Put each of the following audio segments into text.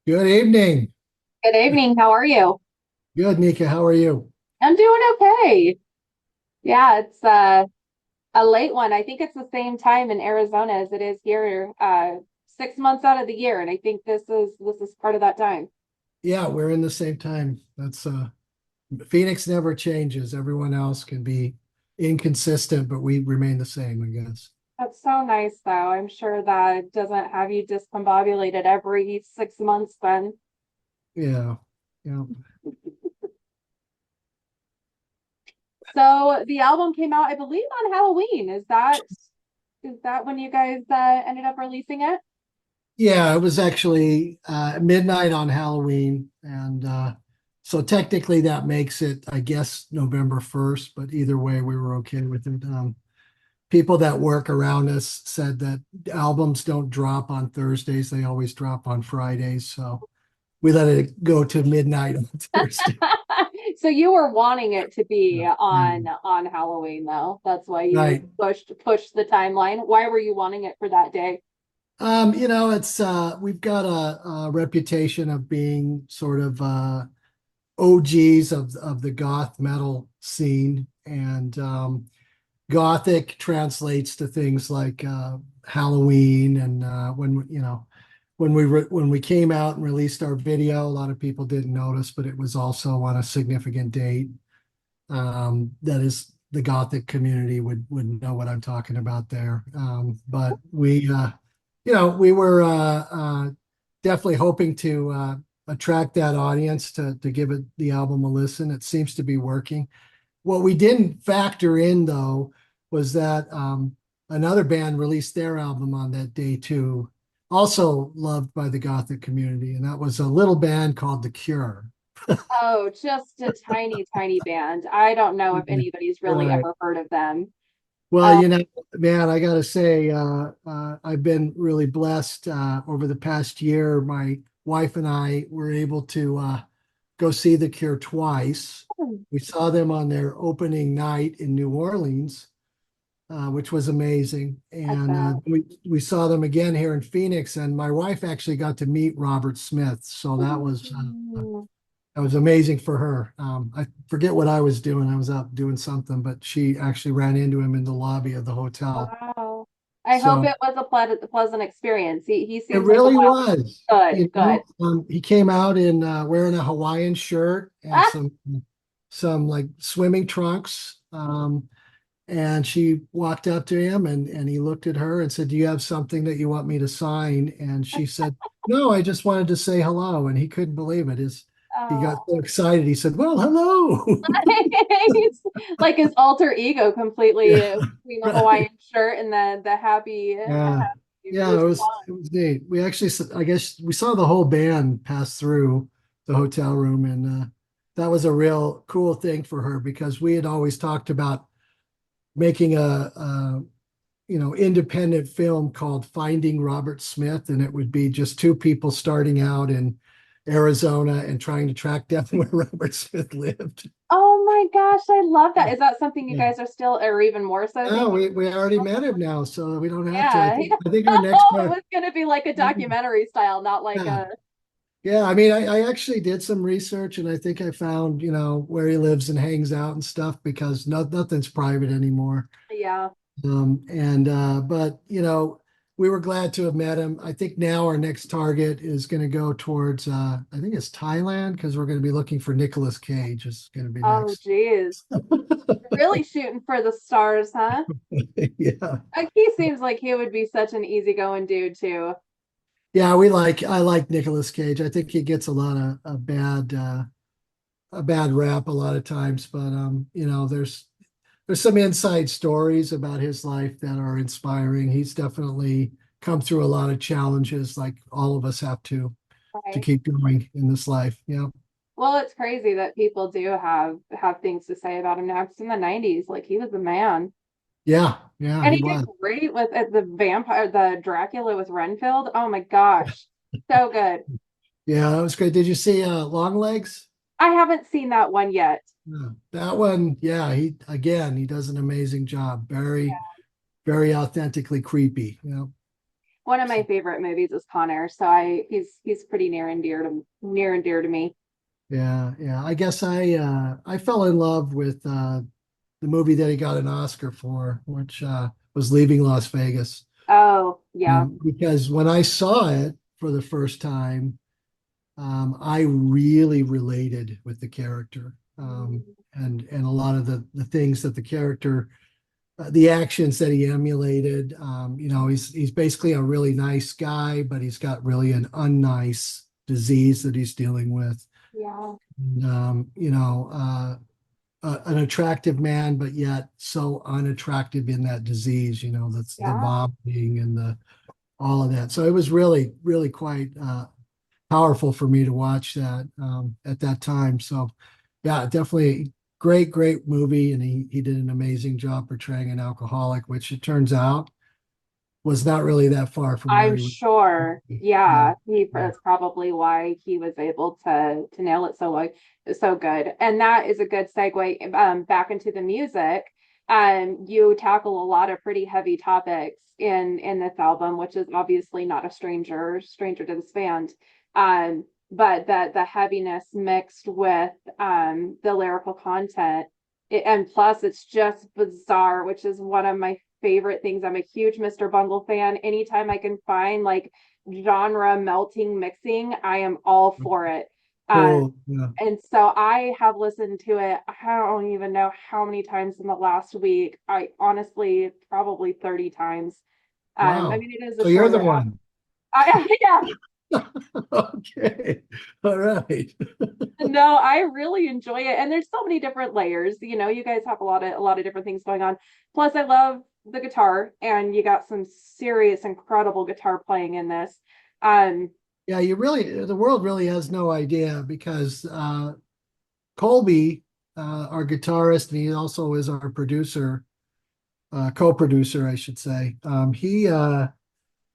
Good evening. Good evening. How are you? Good, Nika. How are you? I'm doing okay. Yeah, it's a late one. I think it's the same time in Arizona as it is here, 6 months out of the year, and I think this is part of that time. Yeah, we're in the same time. That's Phoenix never changes. Everyone else can be inconsistent, but we remain the same, I guess. That's so nice, though. I'm sure that doesn't have you discombobulated every 6 months then. Yeah. Yeah. So the album came out, I believe, on Halloween. Is that when you guys ended up releasing it? Yeah, it was actually midnight on Halloween. And so technically that makes it, I guess, November 1st, but either way, we were okay with it. People that work around us said that albums don't drop on Thursdays, they always drop on Fridays. So we let it go to midnight on Thursday. So you were wanting it to be Yeah. on Halloween though. That's why you Right. pushed the timeline. Why were you wanting it for that day? It's we've got a reputation of being sort of OGs of the goth metal scene, and gothic translates to things like Halloween, and when we came out and released our video, a lot of people didn't notice, but it was also on a significant date. That is, the Gothic community would know what I'm talking about there. But we were definitely hoping to attract that audience to give it the album a listen. It seems to be working. What we didn't factor in though was that another band released their album on that day too, also loved by the Gothic community, and that was a little band called The Cure. Oh, just a tiny, tiny band. I don't know if anybody's really Right. ever heard of them. Well, Uh, man, I gotta say, I've been really blessed over the past year. My wife and I were able to go see The Cure twice. We saw them on their opening night in New Orleans, which was amazing, I and bet. we saw them again here in Phoenix. And my wife actually got to meet Robert Smith, so Mm. that was amazing for her. I forget what I was doing. I was out doing something, but she actually ran into him in the lobby of the hotel. Wow. I hope So it was a pleasant experience. He it seems like a really wild. was. Good, good. He came out in wearing a Hawaiian shirt and Ah, some like swimming trunks. And she walked up to him, and he looked at her and said, "Do you have something that you want me to sign?" And she said, "No, I just wanted to say hello." And he couldn't believe it. He got oh. so excited. He said, "Well, hello." He's like his alter ego completely Yeah, between the right. Hawaiian shirt and the Yeah. happy Yeah, response. it was neat. We actually I guess we saw the whole band pass through the hotel room, and that was a real cool thing for her because we had always talked about making a independent film called Finding Robert Smith, and it would be just two people starting out in Arizona and trying to track down where Robert Smith lived. Oh my gosh, I love that. Yeah. Is that something you Yeah. guys are still, or even more so No, thinking? we already met him now, so we don't have to. Yeah. I think our next Oh, it part. was gonna be like a documentary style, not like Yeah. a Yeah, I mean, I actually did some research, and I think I found, where he lives and hangs out and stuff, because nothing's private anymore. yeah. But we were glad to have met him. I think now our next target is going to go towards, I think it's Thailand, because we're going to be looking for Nicolas Cage is going to be Oh next. geez. Really shooting for the stars, huh? Yeah. Like he seems like he would be such an easygoing dude too. Yeah, I like Nicolas Cage. I think he gets a lot of a bad rap a lot of times, but there's some inside stories about his life that are inspiring. He's definitely come through a lot of challenges, like all of us have to Right. keep going in this life. Yeah. Well, it's crazy that people do have things to say about him now. Because in the 90s, like he was the man. Yeah. Yeah, And he he did was. great with the Dracula with Renfield. Oh my gosh. So good. Yeah, that was great. Did you see Long Legs? I haven't seen that one yet. Yeah. That one, yeah, he does an amazing job. Very, very authentically creepy. Yeah. one of my favorite movies is Con Air, so he's pretty near and dear to me. Yeah, yeah. I guess I fell in love with the movie that he got an Oscar for, which was Leaving Las Vegas. Oh, yeah. Because when I saw it for the first time, I really related with the character, and a lot of the things that the character, the actions that he emulated. He's basically a really nice guy, but he's got really an unnice disease that he's dealing with. Yeah. And, an attractive man, but yet so unattractive in that disease. That's the Yeah. vomiting and the all of that. So it was really, really quite powerful for me to watch that at that time. So, yeah, definitely great, great movie, and he did an amazing job portraying an alcoholic, which it turns out was not really that far from where I'm he was. sure. Yeah, Yeah, yeah, that's probably why he was able to nail it so good. And that is a good segue back into the music. You tackle a lot of pretty heavy topics in this album, which is obviously not a stranger to this band. But the heaviness mixed with the lyrical content, and plus it's just bizarre, which is one of my favorite things. I'm a huge Mr. Bungle fan. Anytime I can find like genre melting mixing, I am all for it. Um, cool. Yeah. and so I have listened to it, I don't even know how many times in the last week. I honestly probably 30 times. I Wow. mean, it is a So you're the shorter one. yeah, Okay. All right. no, I really enjoy it. And there's so many different layers. You guys have a lot of different things going on. Plus, I love the guitar, and you got some serious, incredible guitar playing in this. Um, Yeah, the world really has no idea because Colby, our guitarist, and he also is our producer, co-producer, I should say.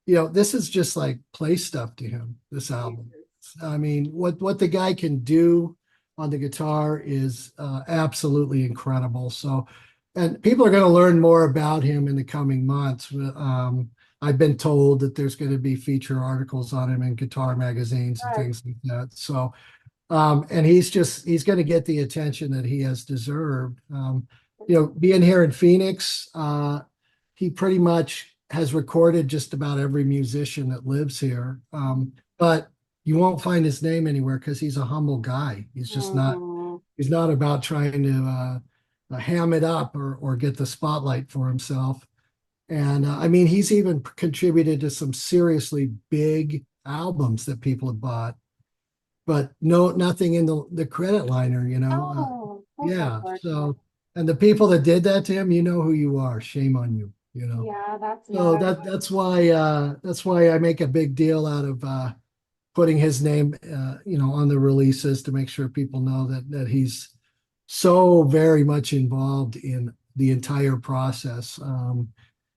This is just like play stuff to him, this album. I mean, what the guy can do on the guitar is absolutely incredible. So, and people are going to learn more about him in the coming months. I've been told that there's going to be feature articles on him in guitar magazines and things like that. So, and he's going to get the attention that he has deserved. Being here in Phoenix, he pretty much has recorded just about every musician that lives here. But you won't find his name anywhere because he's a humble guy. mhm. He's not about trying to ham it up or get the spotlight for himself. And I mean, he's even contributed to some seriously big albums that people have bought, but nothing in the credit liner. Oh, that's Yeah. unfortunate. So, and the people that did that to him, you know who you are. Shame on you. Yeah, that's So not that's why I make a big deal out of putting his name on the releases to make sure people know that he's so very much involved in the entire process.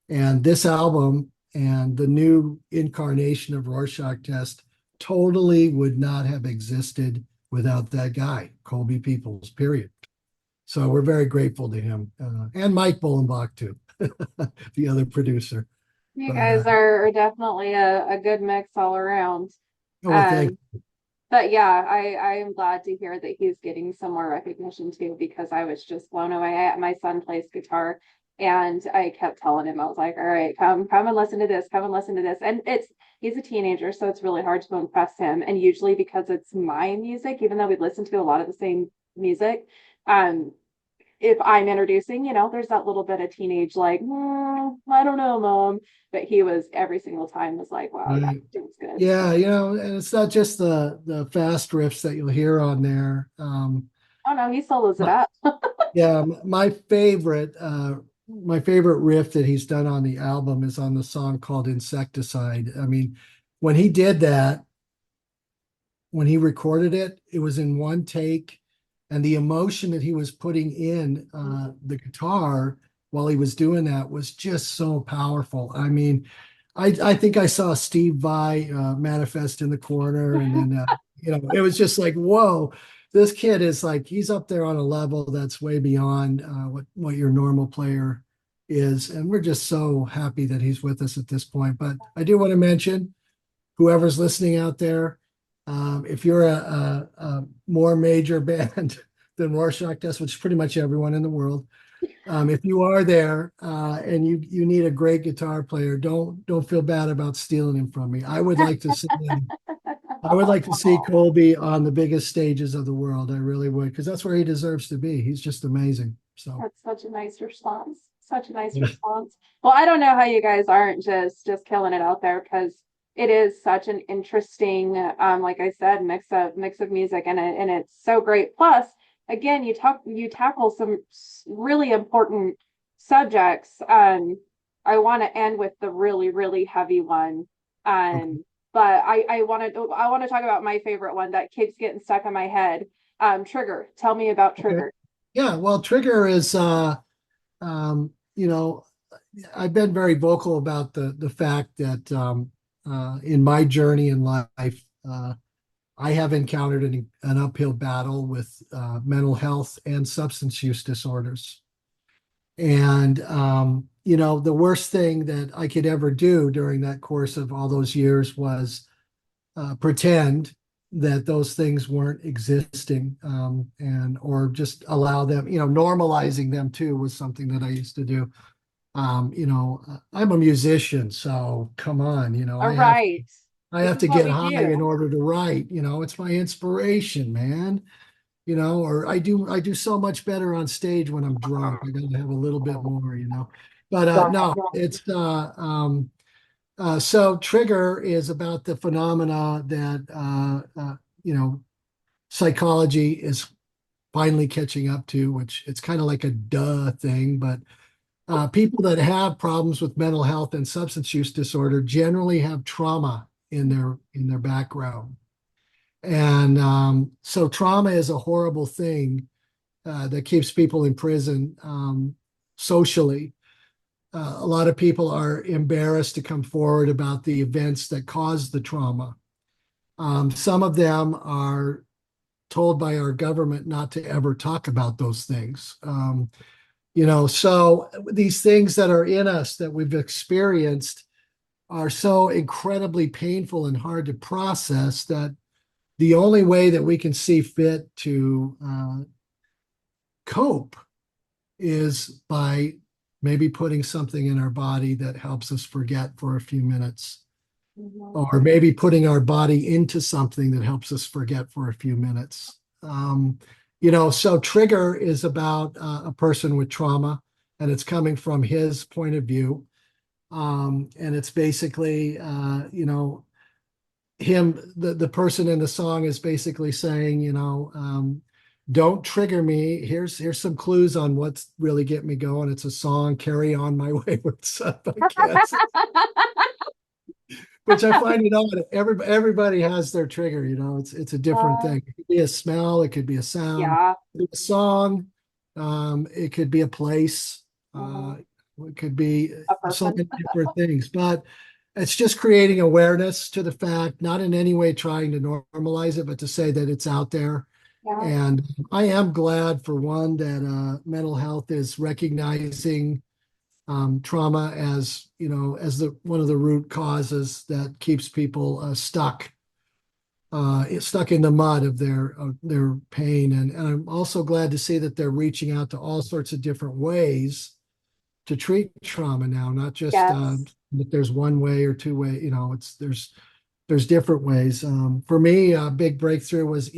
And this album and the new incarnation of Rorschach Test totally would not have existed without that guy, Colby Peoples, period. So we're very grateful to him, and Mike Bolenbach too, the other producer. you But guys are definitely a good mix all around. oh, well, thank Um, but yeah, I am glad to hear that he's getting some more recognition too, because I was just blown away. My son plays guitar, and I kept telling him, I was like, all right, come and listen to this, come and listen to this. And he's a teenager, so it's really hard to impress him. And usually because it's my music, even though we listen to a lot of the same music, um, if I'm introducing, there's that little bit of teenage like, I don't know, mom. But he was every single time was like, wow, yeah, right. dude's good. Yeah, and it's not just the fast riffs that you'll hear on there. Oh no, he solos it My- up. yeah, my favorite riff that he's done on the album is on the song called Insecticide. I mean, when he did that, when he recorded it, it was in one take, and the emotion that he was putting in the guitar while he was doing that was just so powerful. I mean, I think I saw Steve Vai manifest in the corner, and then it was just like, whoa, this kid is like he's up there on a level that's way beyond what your normal player is, and we're just so happy that he's with us at this point. But I do want to mention, whoever's listening out there, if you're a more major band than Rorschach does, which is pretty much everyone in the world, if you are there and you need a great guitar player, don't feel bad about stealing him from me. I would like to see Colby on the biggest stages of the world. I really would, because that's where he deserves to be. He's just amazing. So That's such a nice response. Such a nice yeah. response. Well, I don't know how you guys aren't just killing it out there because it is such an interesting, like I said, mix of music, and it's so great. Plus, again, you tackle some really important subjects. I want to end with the really, really heavy one. Okay. But I want to talk about my favorite one that keeps getting stuck in my head. Trigger. Tell me about Okay. Trigger. Yeah. Well, Trigger is you know, I've been very vocal about the fact that in my journey in life, I have encountered an uphill battle with mental health and substance use disorders. And the worst thing that I could ever do during that course of all those years was pretend that those things weren't existing, and or just allow them, normalizing them too was something that I used to do. I'm a musician, so come on, All right. I This have is to what get we high in do. order to write. It's my inspiration, man. Or I do so much better on stage when I'm drunk. I gotta have a little bit more. But no, it's so Trigger is about the phenomena that psychology is finally catching up to, which it's kind of like a duh thing, but people that have problems with mental health and substance use disorder generally have trauma in their background. And so trauma is a horrible thing that keeps people in prison socially. A lot of people are embarrassed to come forward about the events that caused the trauma. Some of them are told by our government not to ever talk about those things. So these things that are in us that we've experienced are so incredibly painful and hard to process that the only way that we can see fit to cope is by maybe putting something in our body that helps us forget for a few minutes, Mhm. or maybe putting our body into something that helps us forget for a few minutes. So Trigger is about a person with trauma, and it's coming from his point of view. And it's basically, the person in the song is basically saying, don't trigger me. Here's some clues on what's really getting me going. It's a song, Carry On My Wayward Son by Kansas, which I find it odd. Everybody has their trigger, it's a different Uh, thing. It could be a smell, it could be a sound, yeah. it could be a song, it could be a place, Mhm. it could be A so person. many different things. But it's just creating awareness to the fact, not in any way trying to normalize it, but to say that it's out there. Yeah. And I am glad, for one, that mental health is recognizing trauma as as the one of the root causes that keeps people stuck in the mud of their pain. And I'm also glad to see that they're reaching out to all sorts of different ways to treat trauma now, not just Yes. that there's one way or two way. There's different ways. For me, a big breakthrough was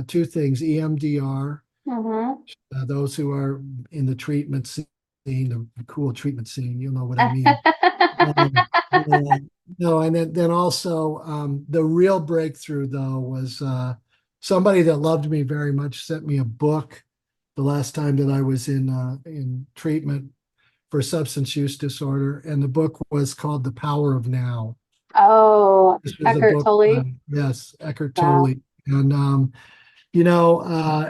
two things: EMDR, Mm-hmm. those who are in the treatment scene, the cool treatment scene, you'll know what I mean. Um, uh, no, and then also the real breakthrough though was somebody that loved me very much sent me a book the last time that I was in treatment for substance use disorder, and the book was called The Power of Now. Oh, This was a Eckhart book Tolle. by, yes, Eckhart Yeah. Tolle. And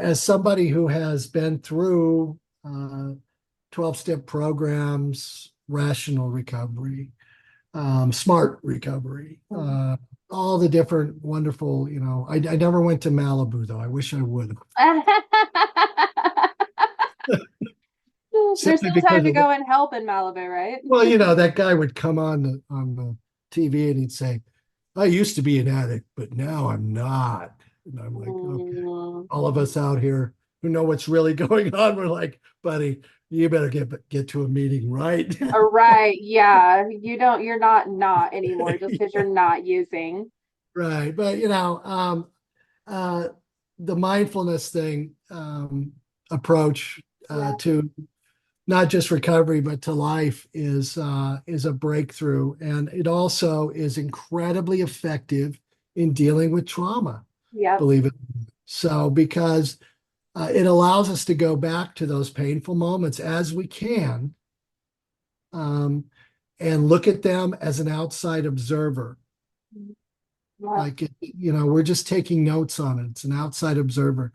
as somebody who has been through 12-step programs, rational recovery, smart recovery, all the different wonderful, I never went to Malibu though. I wish I would. There's simply still time because to of go and help in Malibu, right? well, that guy would come on the TV and he'd say, "I used to be an addict, but now I'm not." And I'm like, okay, Mm, all of us out here who know what's really going on, we're like, buddy, you better get to a meeting, right? right. Yeah. You're not anymore just because you're not using. Right. But uh, the mindfulness thing approach Yeah. to not just recovery but to life is a breakthrough, and it also is incredibly effective in dealing with trauma. Yep. Believe it. So because it allows us to go back to those painful moments as we can, um, and look at them as an outside observer. Yeah. Like, we're just taking notes on it. It's an outside observer.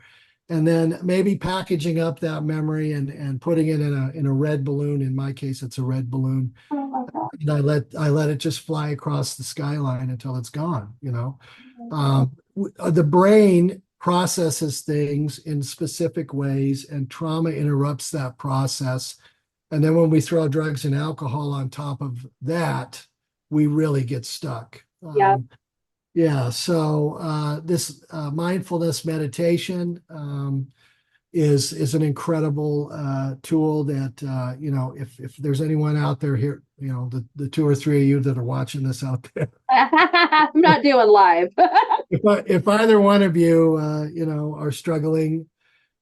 And then maybe packaging up that memory and putting it in a red balloon. In my case, it's a red balloon. Oh my God. And I let it just fly across the skyline until it's gone. The brain processes things in specific ways, and trauma interrupts that process. And then when we throw drugs and alcohol on top of that, we really get stuck. Yeah. Yeah, so this mindfulness meditation is an incredible tool that if there's anyone out there here, the two or three of you that are watching this out there, I'm not doing live. if either one of you are struggling,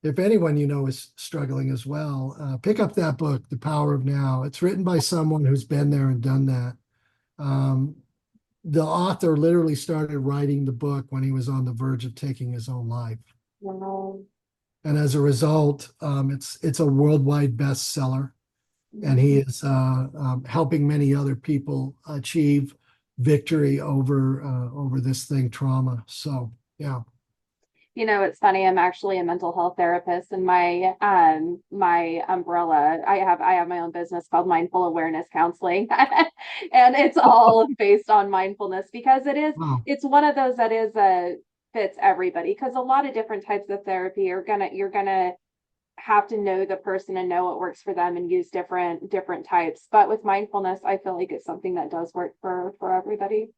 if anyone is struggling as well, pick up that book, The Power of Now. It's written by someone who's been there and done that. Um, the author literally started writing the book when he was on the verge of taking his own life. Wow. And as a result, it's a worldwide bestseller. And he is helping many other people achieve victory over this thing, trauma. So, yeah. It's funny. I'm actually a mental health therapist, and my umbrella. I have my own business called Mindful Awareness Counseling, and it's all based on mindfulness because Wow. it's one of those that is fits everybody because a lot of different types of therapy you're gonna have to know the person and know what works for them and use different types. But with mindfulness, I feel like it's something that does work for everybody.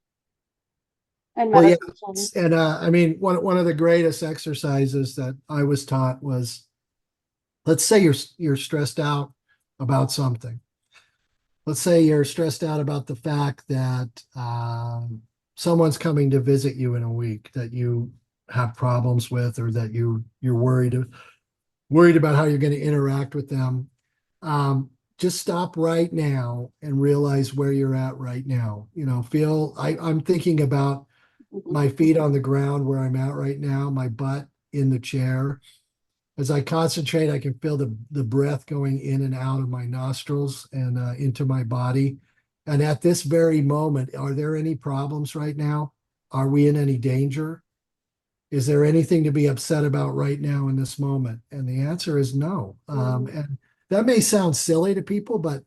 And Well, yeah. meditation. And I mean, one of the greatest exercises that I was taught was, let's say you're stressed out about something. Let's say you're stressed out about the fact that someone's coming to visit you in a week that you have problems with, or that you're worried about how you're going to interact with them. Just stop right now and realize where you're at right now. I'm thinking about my feet on the ground where I'm at right now, my butt in the chair. As I concentrate, I can feel the breath going in and out of my nostrils and into my body. And at this very moment, are there any problems right now? Are we in any danger? Is there anything to be upset about right now in this moment? And the answer is no. And that may sound silly to people, but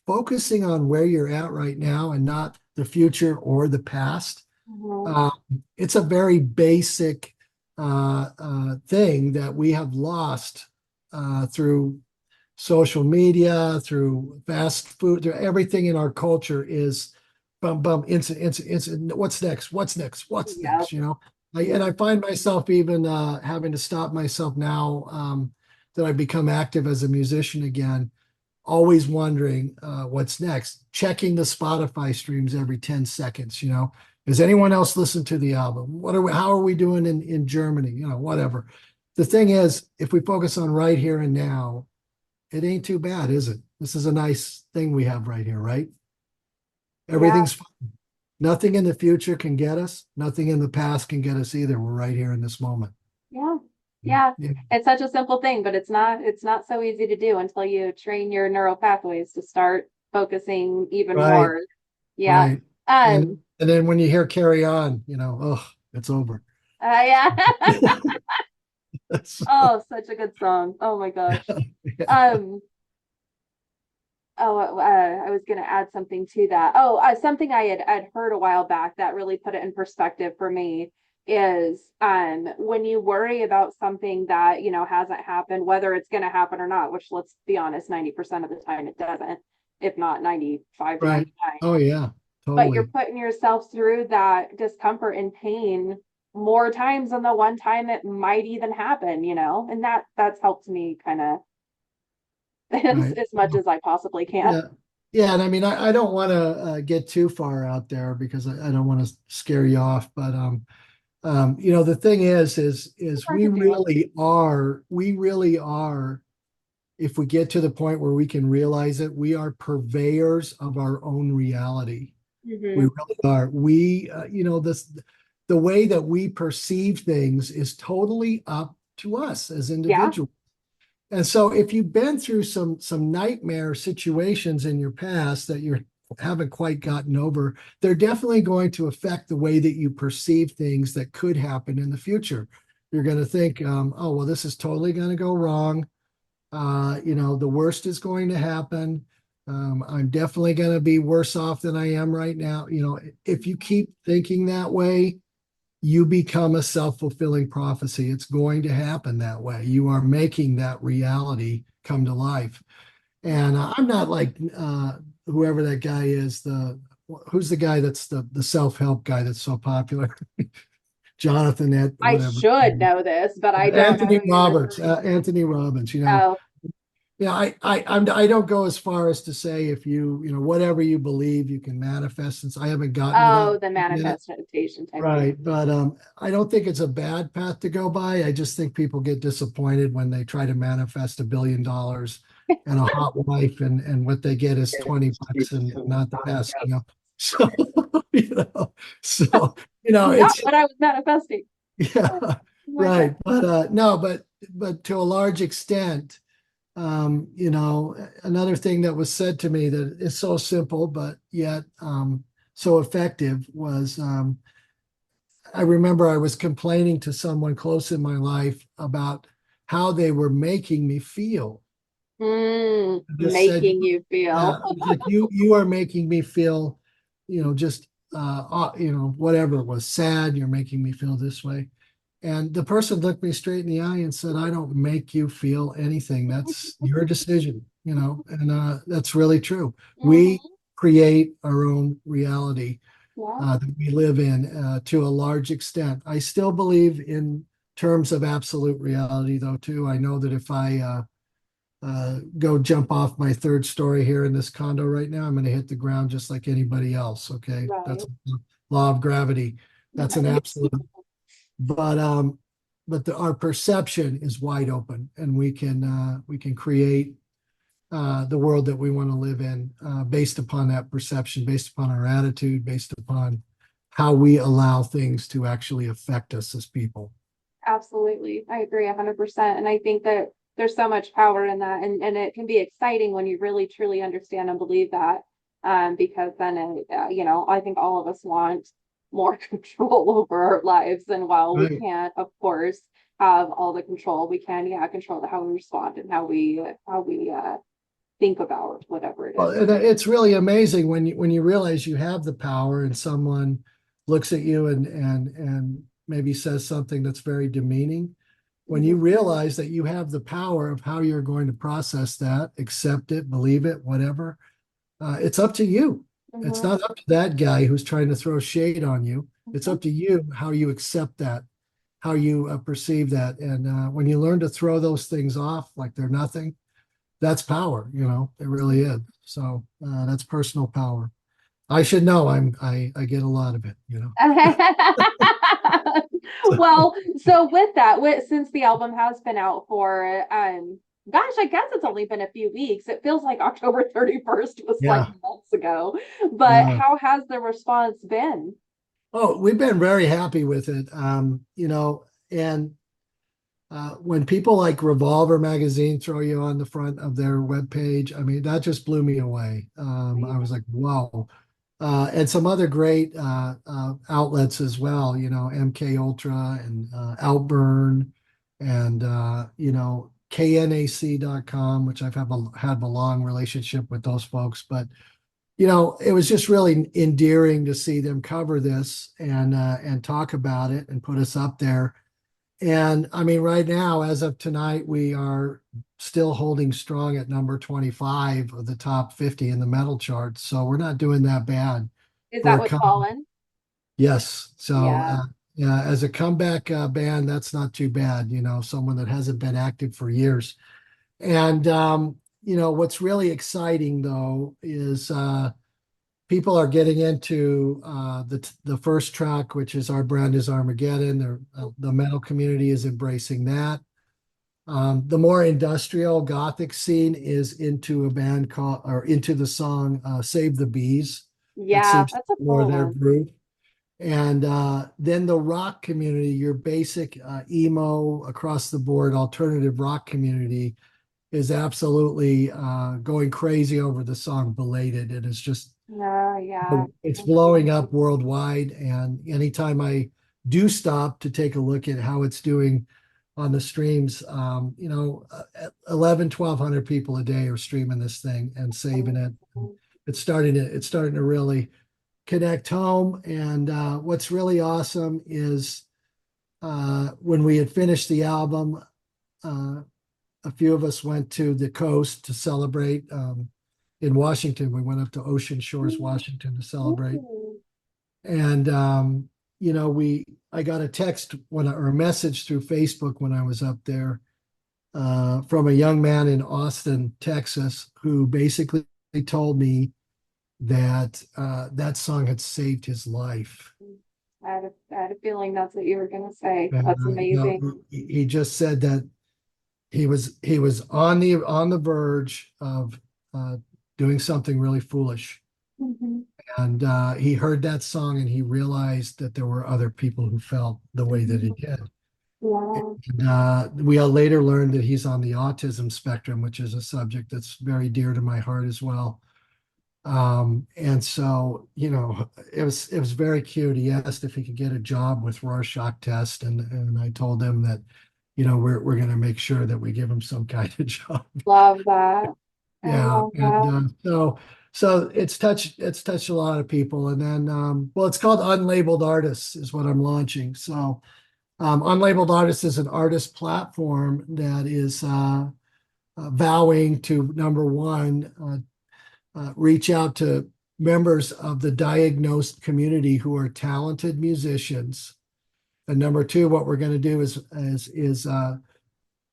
focusing on where you're at right now and not the future or the past, Mhm. uh, it's a very basic thing that we have lost through social media, through fast food, through everything in our culture is bum bum instant instant instant. What's next? What's next? What's Yeah. next? And I find myself even having to stop myself now that I've become active as a musician again, always wondering what's next, checking the Spotify streams every 10 seconds. Does anyone else listen to the album? How are we doing in Germany? Whatever. The thing is, if we focus on right here and now, it ain't too bad, is it? This is a nice thing we have right here, right? Yeah. Everything's fine. Nothing in the future can get us. Nothing in the past can get us either. We're right here in this moment. Yeah. Yeah. Yeah. It's such a simple thing, but it's not so easy to do until you train your neural pathways to start focusing even Right. more. Yeah. Right. Um, And then when you hear carry on, oh, it's over. yeah. That's, Oh, such a good song. Oh my gosh. yeah. Um, I was going to add something to that. Oh, something I'd heard a while back that really put it in perspective for me is when you worry about something that, hasn't happened, whether it's going to happen or not, which let's be honest, 90% of the time it doesn't, if not 95 to Right. 99. Oh yeah, But you're totally. putting yourself through that discomfort and pain more times than the one time it might even happen, and that's helped me kind of Right. as much as I possibly can. Yeah. Yeah. And I mean, I don't want to get too far out there because I don't want to scare you off. But the thing is Hard to do. we really are, if we get to the point where we can realize it, we are purveyors of our own reality. We Hmm. really are. The way that we perceive things is totally up to us as Yeah. individuals. And so if you've been through some nightmare situations in your past that you haven't quite gotten over, they're definitely going to affect the way that you perceive things that could happen in the future. You're going to think, oh, well, this is totally going to go wrong. The worst is going to happen. I'm definitely going to be worse off than I am right now. If you keep thinking that way, you become a self-fulfilling prophecy. It's going to happen that way. You are making that reality come to life. And I'm not like whoever that guy is. Who's the guy that's the self-help guy that's so popular? Jonathan, I whatever. should know this, but I don't know Anthony who you're Roberts. referring to. Anthony Robbins. Oh, Yeah, I don't go as far as to say if whatever you believe you can manifest. Since I haven't gotten to that oh, the yet. manifestation type thing. Right. But I don't think it's a bad path to go by. I just think people get disappointed when they try to manifest $1 billion and a hot wife, and what they get is $20 and not the best. So, you know, so, Not it's, what I was manifesting. yeah, Oh my God. right. But no, but to a large extent, another thing that was said to me that is so simple, but yet so effective was, I remember I was complaining to someone close in my life about how they were making me feel. I just said, Making you yeah, feel. I was like, you are making me feel, just whatever it was, sad. You're making me feel this way. And the person looked me straight in the eye and said, I don't make you feel anything. That's your decision. And that's really true. We Hmm. create our own reality Yeah. that we live in to a large extent. I still believe in terms of absolute reality, though, too. I know that if I go jump off my third story here in this condo right now, I'm going to hit the ground just like anybody else. Okay. That's Right. a law of gravity. That's an Right. absolute. But our perception is wide open, and we can create the world that we want to live in based upon that perception, based upon our attitude, based upon how we allow things to actually affect us as people. Absolutely. I agree 100%. And I think that there's so much power in that. And it can be exciting when you really truly understand and believe that. Because then I think all of us want more control over our lives. And while we Right. can't, of course, have all the control, we can, yeah, control how we respond and how we think about whatever it Well, is. it's really amazing when you realize you have the power and someone looks at you and maybe says something that's very demeaning. When Mhm. you realize that you have the power of how you're going to process that, accept it, believe it, whatever, it's up to you. It's Mhm. not up to that guy who's trying to throw shade on you. It's Mhm. up to you how you accept that, how you perceive that. And when you learn to throw those things off like they're nothing, that's power. It really is. So that's personal power. I should know. I get a lot of it. So, Well, so with that, since the album has been out for gosh, I guess it's only been a few weeks. It feels like October 31st was like yeah, months ago. But yeah. how has the response been? Oh, we've been very happy with it. And when people like Revolver magazine throw you on the front of their webpage, I mean, that just blew me away. I was like, wow. And some other great outlets as well, MK Ultra and Outburn and KNAC.com, which had a long relationship with those folks. But it was just really endearing to see them cover this and talk about it and put us up there. And I mean, right now, as of tonight, we are still holding strong at number 25 of the top 50 in the metal charts. So we're not doing that bad Is for that a with come. Fallen? Yes. So Yeah. yeah, as a comeback band, that's not too bad. Someone that hasn't been active for years. And what's really exciting though is people are getting into the first track, which is Our Brand is Armageddon. The metal community is embracing that. The more industrial gothic scene is into a band called or into the song Save the Bees. That Yeah, seems that's a more cool their one. group. And then the rock community, your basic emo across the board alternative rock community is absolutely going crazy over the song Belated. It is just Yeah, yeah. it's blowing up worldwide. And anytime I do stop to take a look at how it's doing on the streams, 1,100 people a day are streaming this thing and saving it. It's starting to really connect home. And what's really awesome is when we had finished the album, uh, a few of us went to the coast to celebrate. In Washington, we went up to Ocean Shores, Washington to celebrate. Ooh. And I got a text or a message through Facebook when I was up there from a young man in Austin, Texas, who basically told me that that song had saved his life. I had a feeling that's what you were gonna say. And That's amazing. he just said that he was on the verge of uh, doing something really foolish, Mhm. and he heard that song and he realized that there were other people who felt the way that he did. Yeah. And we later learned that he's on the autism spectrum, which is a subject that's very dear to my heart as well. And so, it was very cute. He asked if he could get a job with Rorschach test, and I told him that, we're going to make sure that we give him some kind of job. Love that. I Yeah, love and that. so it's touched a lot of people, and then well, it's called Unlabeled Artists is what I'm launching. So Unlabeled Artists is an artist platform that is vowing to number one reach out to members of the diagnosed community who are talented musicians. And number two, what we're going to do is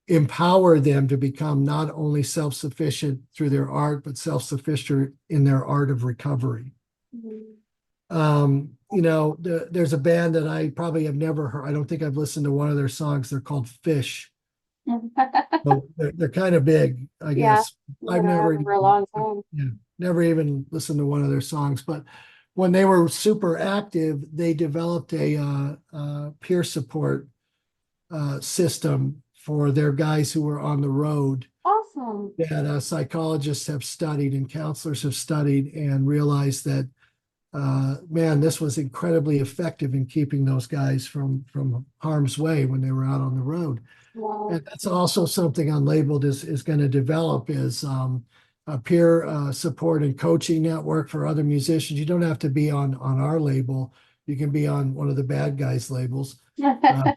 empower them to become not only self-sufficient through their art, but self-sufficient in their art of recovery. Mhm. There's a band that I probably have never heard. I don't think I've listened to one of their songs. They're called Fish. So they're kind of big, I Yeah, guess. I've been never around for a long time. yeah, never even listened to one of their songs. But when they were super active, they developed a peer support system for their guys who were on the road Awesome. that psychologists have studied and counselors have studied and realized that man, this was incredibly effective in keeping those guys from harm's way when they were out on the road. Wow. And that's also something Unlabeled is going to develop is a peer support and coaching network for other musicians. You don't have to be on our label. You can be on one of the bad guys labels. Uh,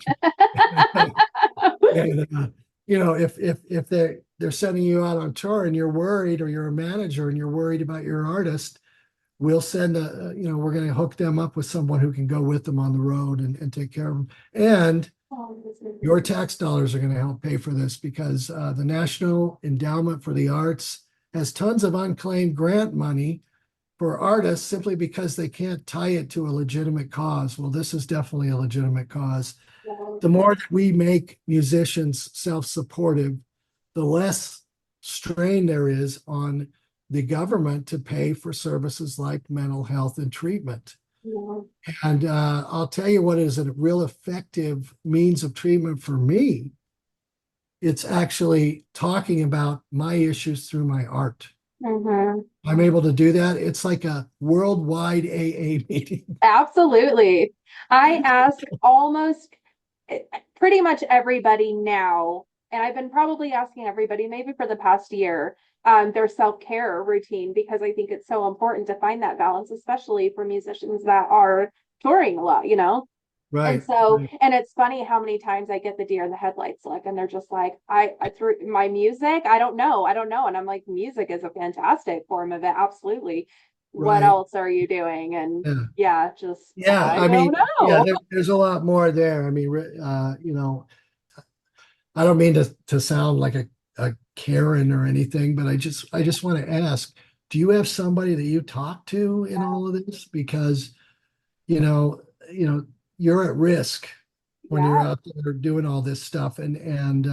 and if they're sending you out on tour and you're worried, or you're a manager and you're worried about your artist, we'll send we're going to hook them up with someone who can go with them on the road and take care of them. And Oh, this is your tax dollars are going to help pay for this because the National Endowment for the Arts has tons of unclaimed grant money for artists simply because they can't tie it to a legitimate cause. Well, this is definitely a legitimate cause. The more that we make musicians self-supportive, the less strain there is on the government to pay for services like mental health and treatment. yeah. And I'll tell you what is a real effective means of treatment for me. It's actually talking about my issues through my art. Mhm. I'm able to do that. It's like a worldwide AA meeting. Absolutely. I ask almost pretty much everybody now, and I've been probably asking everybody maybe for the past year. their self-care routine, because I think it's so important to find that balance, especially for musicians that are touring a lot, you know? And Right, so, right, and it's funny how many times I get the deer in the headlights look, and they're just like, I threw my music. I don't know. And I'm like, music is a fantastic form of it. Absolutely. What right. else are you doing? And Yeah. yeah, just, Yeah, I I don't mean, yeah, know. there's a lot more there. I mean, I don't mean to sound like a Karen or anything, but I just want to ask, do you have somebody that you talk to in all of this? Because, you know, you know, you're at risk when you're Yeah, out there doing all this stuff, and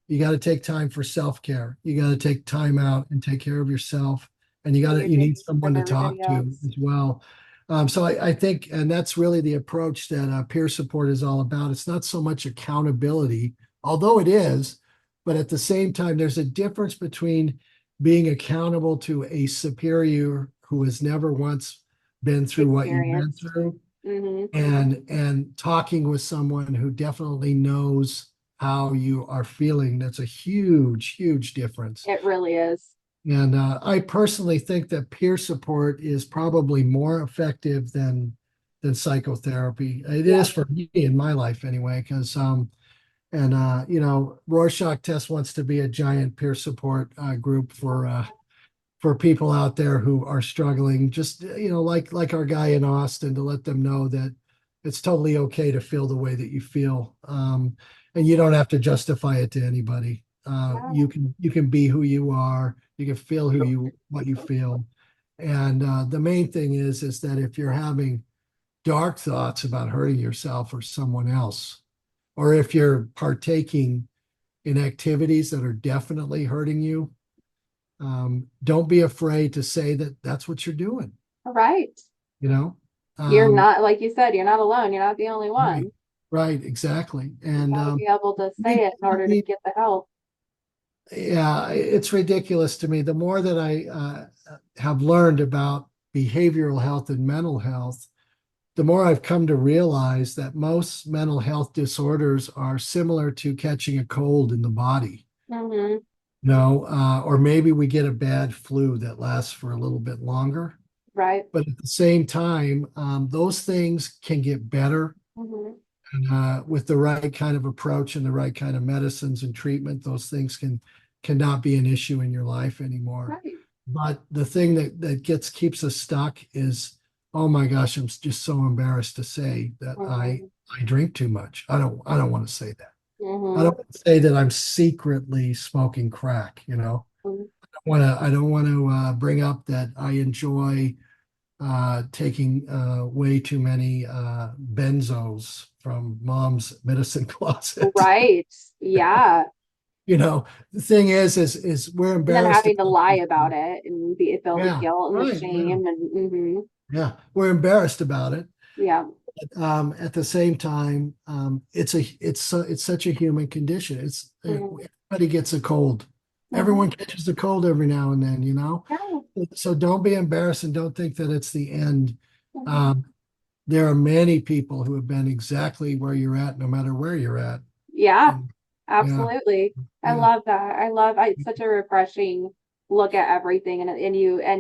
you got to take time for self-care. You got to take time out and take care of yourself, and and you're you doing need it for someone to everybody talk to else. as well. So I think, and that's really the approach that peer support is all about. It's not so much accountability, although it is, but at the same time, there's a difference between being accountable to a superior who has never once been through what you've been Experienced. through, Hmm. and talking with someone who definitely knows how you are feeling. That's a huge, huge difference. It really is. And I personally think that peer support is probably more effective than psychotherapy. It Yeah. is for me in my life anyway, because and Rorschach test wants to be a giant peer support group for people out there who are struggling, just like our guy in Austin, to let them know that it's totally okay to feel the way that you feel, and you don't have to justify it to anybody. Yeah. You can be who you are. You can feel what you feel, and the main thing is that if you're having dark thoughts about hurting yourself or someone else, or if you're partaking in activities that are definitely hurting you, don't be afraid to say that that's what you're doing, All right. you know? You're Um, not, like you said, you're not alone. You're not the only right, one. right, exactly. You And got to be able to say it in I order to mean, get the help. yeah, it's ridiculous to me. The more that I have learned about behavioral health and mental health, the more I've come to realize that most mental health disorders are similar to catching a cold in the body. Hmm. No, or maybe we get a bad flu that lasts for a little bit longer. Right. But at the same time, those things can get better. Hmm. And with the right kind of approach and the right kind of medicines and treatment, those things cannot be an issue in your life anymore. Right. But the thing that keeps us stuck is, oh my gosh, I'm just so embarrassed to say that Hmm. I drink too much. I don't want to say that. I Hmm. don't want to say that I'm secretly smoking crack, you know. I don't want to bring up that I enjoy taking way too many benzos from mom's medicine closet. Right. Yeah. You know, the thing is we're And then embarrassed having to about lie these about things. it and feel the Yeah, guilt and the right. Yeah, shame and yeah. We're embarrassed about it. yeah. At the same time, it's such a human condition. Hmm. Everybody gets a cold. Hmm. Everyone catches a cold every now and then, you know. Yeah. So don't be embarrassed and don't think that it's the end. Hmm. Um, there are many people who have been exactly where you're at, no matter where you're at. Yeah. And yeah, Absolutely. I yeah, love that. It's such a refreshing look at everything, and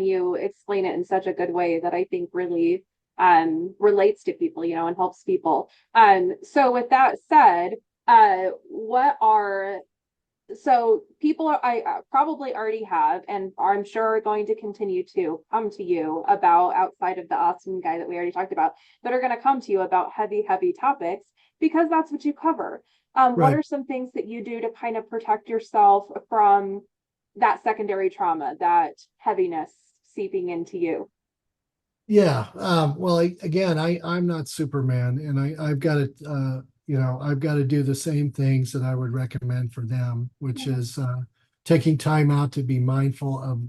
you explain it in such a good way that I think really relates to people, you know, and helps people. So with that said, what are so people are, I probably already have, and I'm sure are going to continue to come to you about, outside of the Austin guy that we already talked about, that are going to come to you about heavy, heavy topics, because that's what you cover. What right. are some things that you do to kind of protect yourself from that secondary trauma, that heaviness seeping into you? Yeah. Well, again, I'm not Superman, and I've got to, I've got to do the same things that I would recommend for them, which Mhm. is taking time out to be mindful of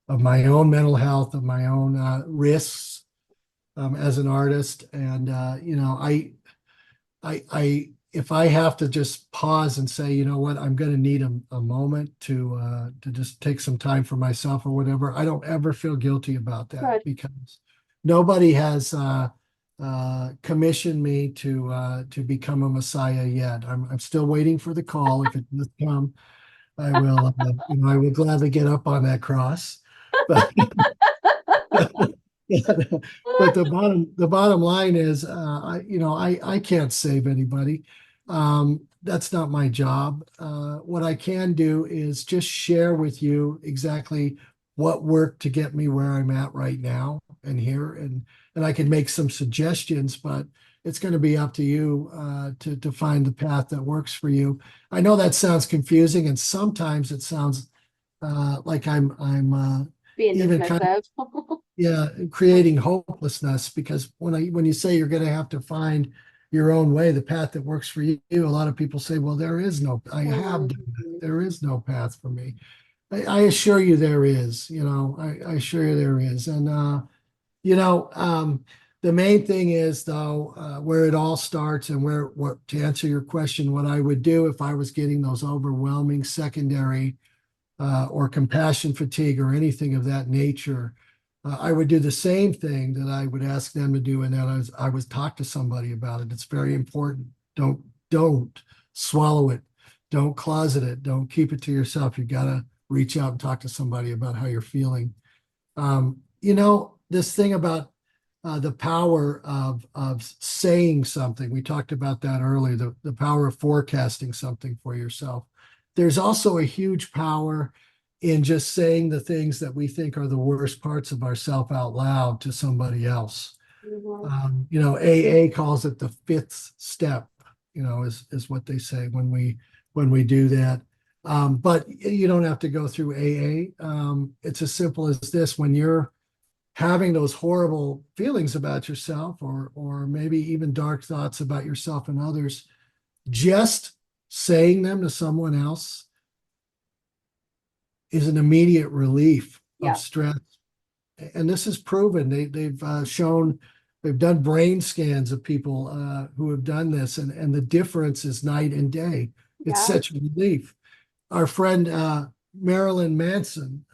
of my own mental health, of my own risks as an artist, and if I have to just pause and say, you know what, I'm going to need a moment to just take some time for myself or whatever, I don't ever feel guilty about that Good. because nobody has commissioned me to become a messiah yet. I'm still waiting for the call if it does come. I will, I will gladly get up on that cross. But yeah, but the bottom line is, I can't save anybody. That's not my job. What I can do is just share with you exactly what worked to get me where I'm at right now and here, and I can make some suggestions, but it's going to be up to you to find the path that works for you. I know that sounds confusing, and sometimes it sounds like I'm Being even kind of, dismissive. yeah, creating hopelessness, because when you say you're going to have to find your own way, the path that works for you, a lot of people say, well, there is no, I have done that. Mhm. There is no path for me. I assure you there is, I assure you there is. And you know, the main thing is though, where it all starts and where what to answer your question, what I would do if I was getting those overwhelming secondary or compassion fatigue or anything of that nature, I would do the same thing that I would ask them to do, and that I was talk to somebody about it. It's very important. Don't swallow it. Don't closet it. Don't keep it to yourself. You got to reach out and talk to somebody about how you're feeling. This thing about the power of saying something. We talked about that earlier, the power of forecasting something for yourself. There's also a huge power in just saying the things that we think are the worst parts of ourself out loud to somebody else. Mhm. AA calls it the fifth step, is what they say when we do that. But you don't have to go through AA. It's as simple as this: when you're having those horrible feelings about yourself, or maybe even dark thoughts about yourself and others, just saying them to someone else is an immediate relief of Yeah. stress. And this is proven. They've done brain scans of people who have done this, and the difference is night and day. It's Yeah. such a relief. Our friend Marilyn Manson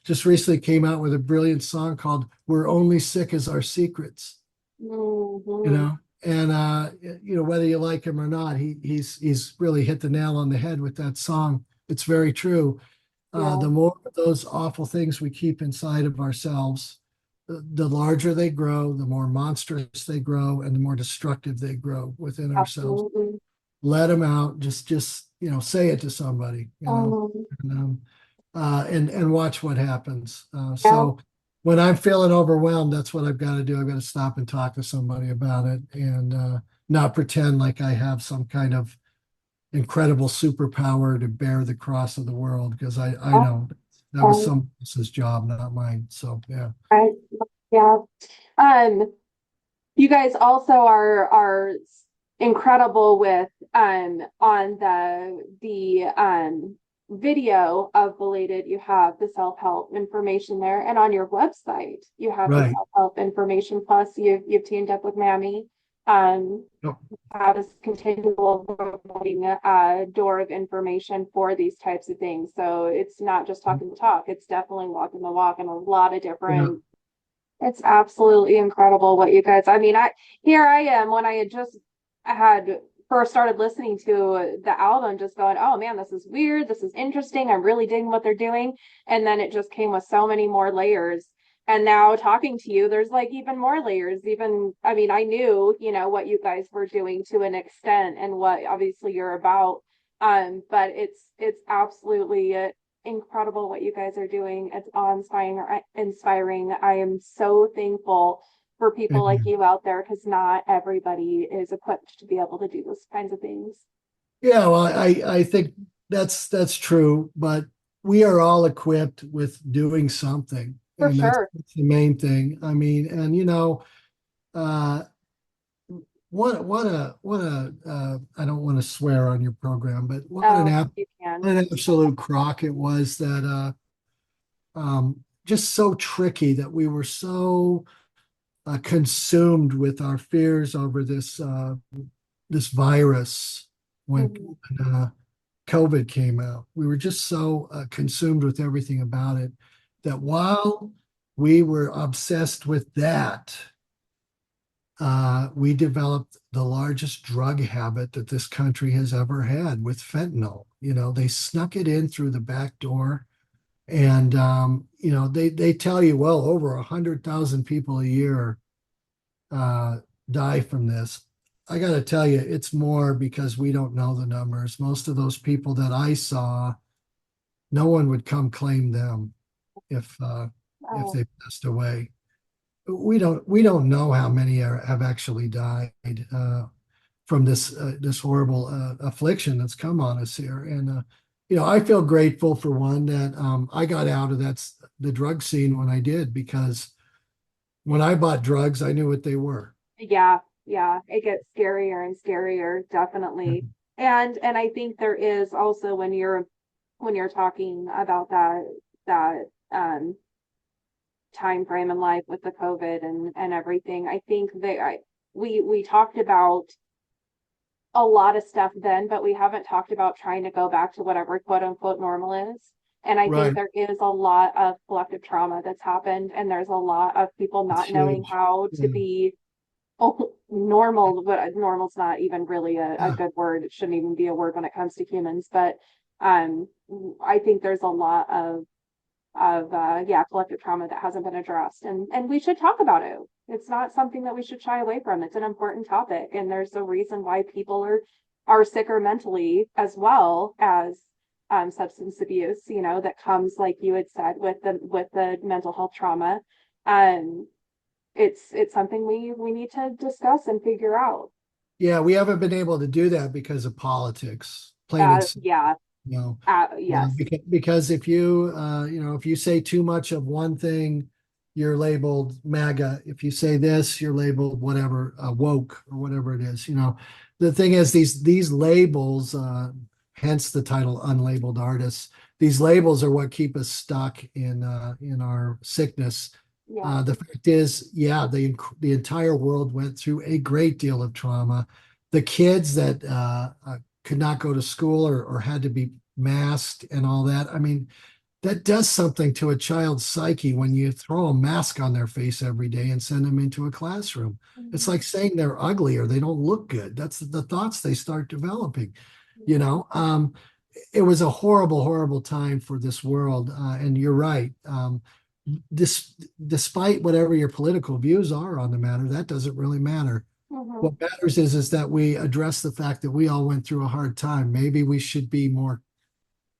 just recently came out with a brilliant song called "We're Only Sick as Our Secrets." You Mhm. know, and whether you like him or not, he's really hit the nail on the head with that song. It's very true. Yeah. The more of those awful things we keep inside of ourselves, the larger they grow, the more monstrous they grow, and the more destructive they grow within ourselves. Absolutely. Let them out. Just say it to somebody. Um, And watch what happens. yeah. So when I'm feeling overwhelmed, that's what I've got to do. I've got to stop and talk to somebody about it, and not pretend like I have some kind of incredible superpower to bear the cross of the world, because I Yeah. know that was Um, someone else's job, not mine. So yeah. right. Yeah. Um, you guys also are incredible with on the video of Belated, you have the self-help information there, and on your website you have the Right. self-help information, plus you've teamed up with Mammy. Yep. Have this continual revolving door of information for these types of things. So it's not just talking the talk, it's definitely walking the walk in a lot of Yeah. different. It's absolutely incredible what you guys, I mean, here I am when I had just had first started listening to the album, just going, oh man, this is weird, this is interesting, I'm really digging what they're doing. And then it just came with so many more layers. And now talking to you, there's like even more layers. Even, I mean, I knew, what you guys were doing to an extent and what obviously you're about. But it's absolutely incredible what you guys are doing. It's awe-inspiring. I am so thankful for people like you out there, because not everybody is equipped to be able to do those kinds of things. Yeah, well, I think that's true, but we are all equipped with doing something, For and that's, sure. that's the main thing. I mean, and uh, what a I don't want to swear on your program, but Oh, you can. what an absolute crock it was, that just so tricky, that we were so consumed with our fears over this virus when Mhm. uh, COVID came out. We were just so consumed with everything about it, that while we were obsessed with that, we developed the largest drug habit that this country has ever had with fentanyl. You know, they snuck it in through the back door. And you know, they tell you, well, over 100,000 people a year uh, die from this. I got to tell you, it's more because we don't know the numbers. Most of those people that I saw, no one would come claim them if Oh, they passed away. We don't know how many have actually died from this horrible affliction that's come on us here. And you know, I feel grateful for one that I got out of the drug scene when I did, because when I bought drugs, I knew what they were. yeah, yeah. It gets scarier and scarier, definitely. And I think there is also when you're talking about that time frame in life with the COVID and everything, I think we talked about a lot of stuff then, but we haven't talked about trying to go back to whatever quote unquote normal is. And I think Right. there is a lot of collective trauma that's happened, and there's a lot of people It's not knowing huge. how to Yeah. be normal, but normal's not even really a Yeah. good word. It shouldn't even be a word when it comes to humans. But um, I think there's a lot of yeah, collective trauma that hasn't been addressed, and we should talk about it. It's not something that we should shy away from. It's an important topic, and there's a reason why people are sicker mentally as well as substance abuse, you know, that comes, like you had said, with the mental health trauma. um it's something we need to discuss and figure out. Yeah, we haven't been able to do that because of politics, plain and simple. Yeah. You know, Yes. because if you know, if you say too much of one thing, you're labeled MAGA. If you say this, you're labeled whatever, woke or whatever it is. You know, the thing is, these labels, hence the title "Unlabeled Artists." These labels are what keep us stuck in our sickness. Yeah. The fact is, yeah, the entire world went through a great deal of trauma. The kids that could not go to school or had to be masked and all that. I mean, that does something to a child's psyche when you throw a mask on their face every day and send them into a classroom. It's Mhm. like saying they're ugly or they don't look good. That's the thoughts they start developing. You Yeah. know, it was a horrible, horrible time for this world. And you're right. This, despite whatever your political views are on the matter, that doesn't really matter. Mhm. What matters is that we address the fact that we all went through a hard time. Maybe we should be more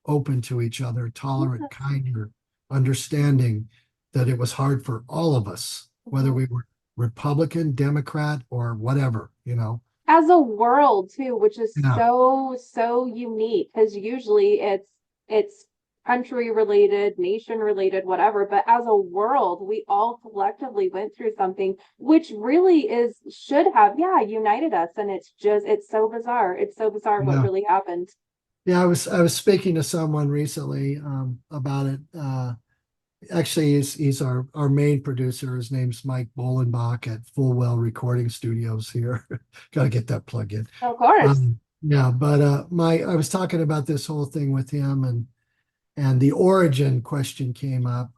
open to each other, tolerant, kinder, understanding that it was hard for all of us, whether Mhm. we were Republican, Democrat, or whatever, you know. As a world too, which is Yeah, so unique, because usually it's country related, nation related, whatever, but as a world we all collectively went through something which really is should have, yeah, united us. And it's so bizarre, it's so bizarre what yeah. really happened. Yeah, I was speaking to someone recently about it. Actually, he's our main producer. His name's Mike Bolenbach at Fullwell Recording Studios here. Got to get that plug in. Of course. Yeah, but I was talking about this whole thing with him, and the origin question came up.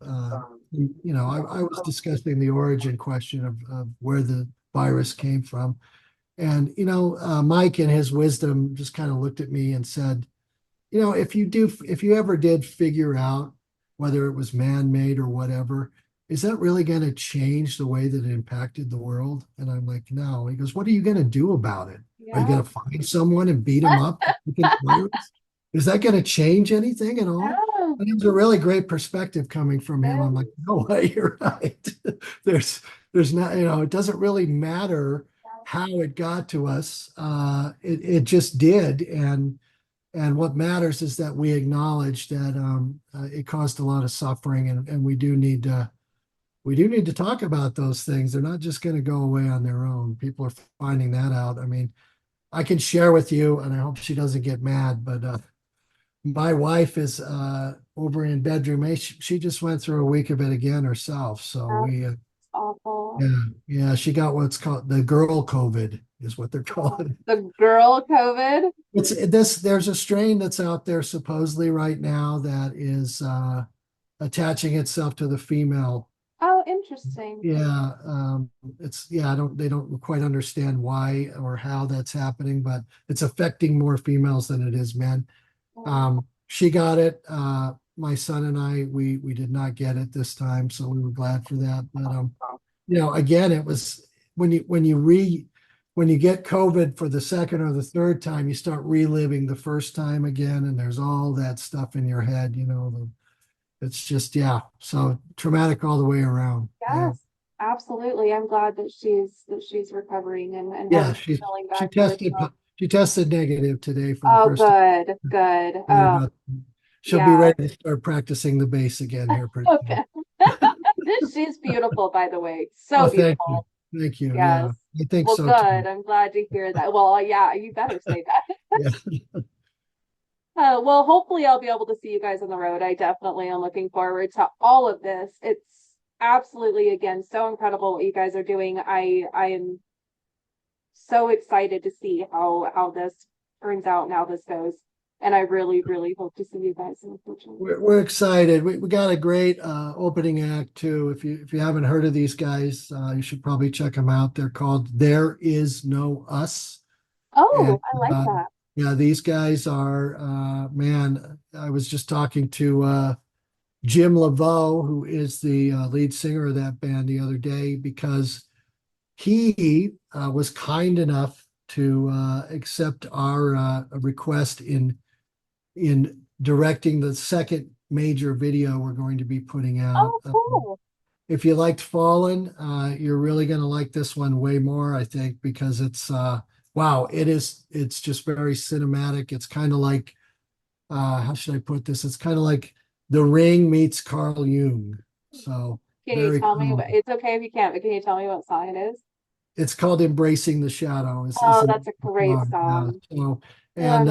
You know, I was discussing the origin question of where the virus came from, and you know, Mike in his wisdom just kind of looked at me and said, you know, if you ever did figure out whether it was man-made or whatever, is that really going to change the way that it impacted the world? And I'm like, no. He goes, what are you going to do about it? Are you Yeah. going to find someone and beat him up? Is that going to change anything at all? No, And it was a really great perspective coming from him. I'm like, no way, you're right. There's there's not, you know, it doesn't really matter how it got to us. It just did. And what matters is that we acknowledge that it caused a lot of suffering, and we do need to talk about those things. They're not just going to go away on their own. People are finding that out. I mean, I can share with you, and I hope she doesn't get mad, but my wife is over in bedroom A. She just went through a week of it again herself. So that's we, awful. yeah, yeah, she got what's called the girl COVID, is what they're calling it. The girl COVID. There's a strain that's out there supposedly right now that is attaching itself to the female Oh, interesting. Yeah, it's yeah, they don't quite understand why or how that's happening, but it's affecting more females than it is men. Mm. She got it. My son and I, we did not get it this time, so we were glad for that. But again, it was when you get COVID for the second or the third time, you start reliving the first time again, and there's all that stuff in your head, it's just yeah. So traumatic all the way around. Yeah. Yes, absolutely. I'm glad that she's recovering and Yeah, having she feeling she back to tested herself. she tested negative today for the Oh, first time. good, good. Yeah, Oh, but she'll be yeah. ready to start practicing the bass again here pretty soon. Okay. She's beautiful, by the way. Oh, So thank you. beautiful. Thank you. Yes. Yeah, I think Well, so good. too. I'm glad to hear that. Well, yeah, you better say that. Yeah. Well, hopefully I'll be able to see you guys on the road. I definitely am looking forward to all of this. It's absolutely, again, so incredible what you guys are doing. I am so excited to see how this turns out and how this goes. And I really, really hope to see you guys in the future. We're excited. We got a great opening act too. If you haven't heard of these guys, you should probably check them out. They're called There Is No Us. And Oh, I like that. yeah, these guys are man, I was just talking to Jim Laveau, who is the lead singer of that band the other day, because he was kind enough to accept our request in directing the second major video we're going to be putting out. Oh, cool. If you liked Fallen, you're really going to like this one way more, I think, because it's wow, it's just very cinematic. It's kind of like how should I put this? It's kind of like The Ring meets Carl Jung. So Can you very tell me cool. what, it's okay if you can't, but can you tell me what song it is? It's called Embracing the Shadow. Is Oh, the that's a great song. song. So Oh, and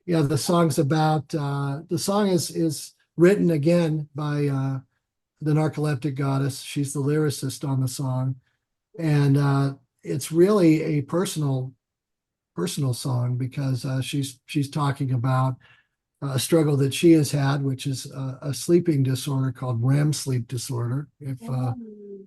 yeah, the song's about the song is written again by the narcoleptic goddess. She's the lyricist on the song, and it's really a personal song because she's talking about a struggle that she has had, which is a sleeping disorder called REM sleep disorder. If mm.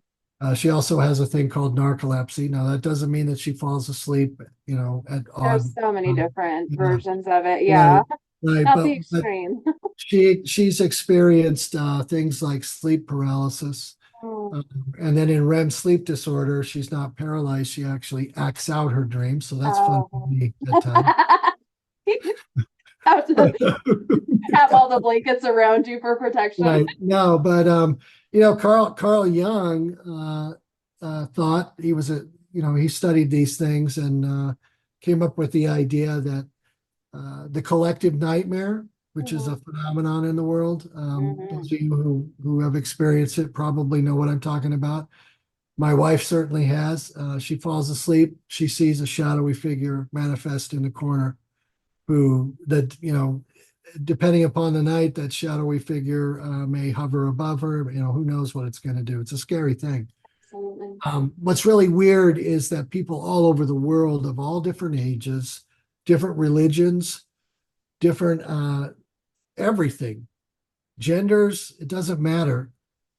She also has a thing called narcolepsy. Now that doesn't mean that she falls asleep, at There's odd. so many different Yeah, versions of it. right, Yeah, right. not the But extreme. she's experienced things like sleep paralysis. Mm. And then in REM sleep disorder, she's not paralyzed. She actually acts out her dreams. So that's fun for Oh. me at times. Have to have all the blankets around you for protection. Right. No, but Carl Jung thought he was he studied these things and came up with the idea that the collective nightmare, which is Mhm, a phenomenon in the world. mhm. Those of you who have experienced it probably know what I'm talking about. My wife certainly has. She falls asleep. She sees a shadowy figure manifest in the corner who that, depending upon the night, that shadowy figure may hover above her. Who knows what it's going to do. It's a scary thing. Absolutely. What's really weird is that people all over the world of all different ages, different religions, different everything, genders, it doesn't matter.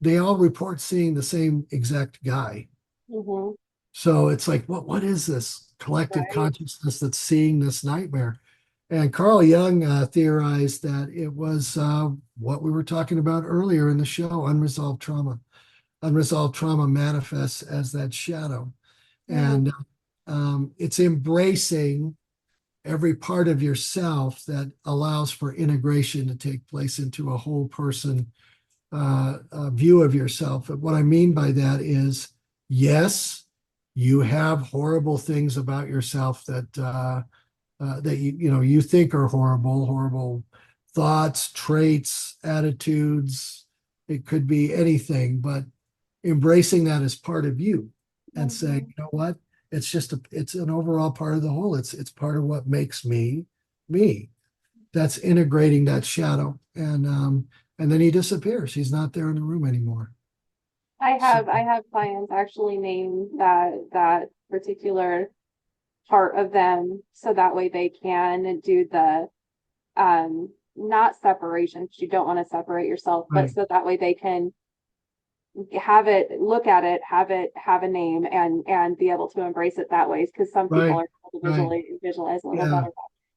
They all report seeing the same exact guy. Hmm. So it's like, what is this collective Right. consciousness that's seeing this nightmare? And Carl Jung theorized that it was what we were talking about earlier in the show, unresolved trauma. Unresolved trauma manifests as that shadow. Mm. And it's embracing every part of yourself that allows for integration to take place into a whole person view of yourself. And what I mean by that is, yes, you have horrible things about yourself that you think are horrible thoughts, traits, attitudes. It could be anything, but embracing that as part of you and saying, Mhm. you know what, it's an overall part of the whole. It's part of what makes me me. That's integrating that shadow, and then he disappears. He's not there in the room anymore. So I have clients actually name that particular part of them so that way they can do the not separation because you don't want to separate yourself, but right, so that way they can have it, look at it, have a name, and be able to embrace it that way. Because some people Right, are able to right. visualize a little Yeah. better.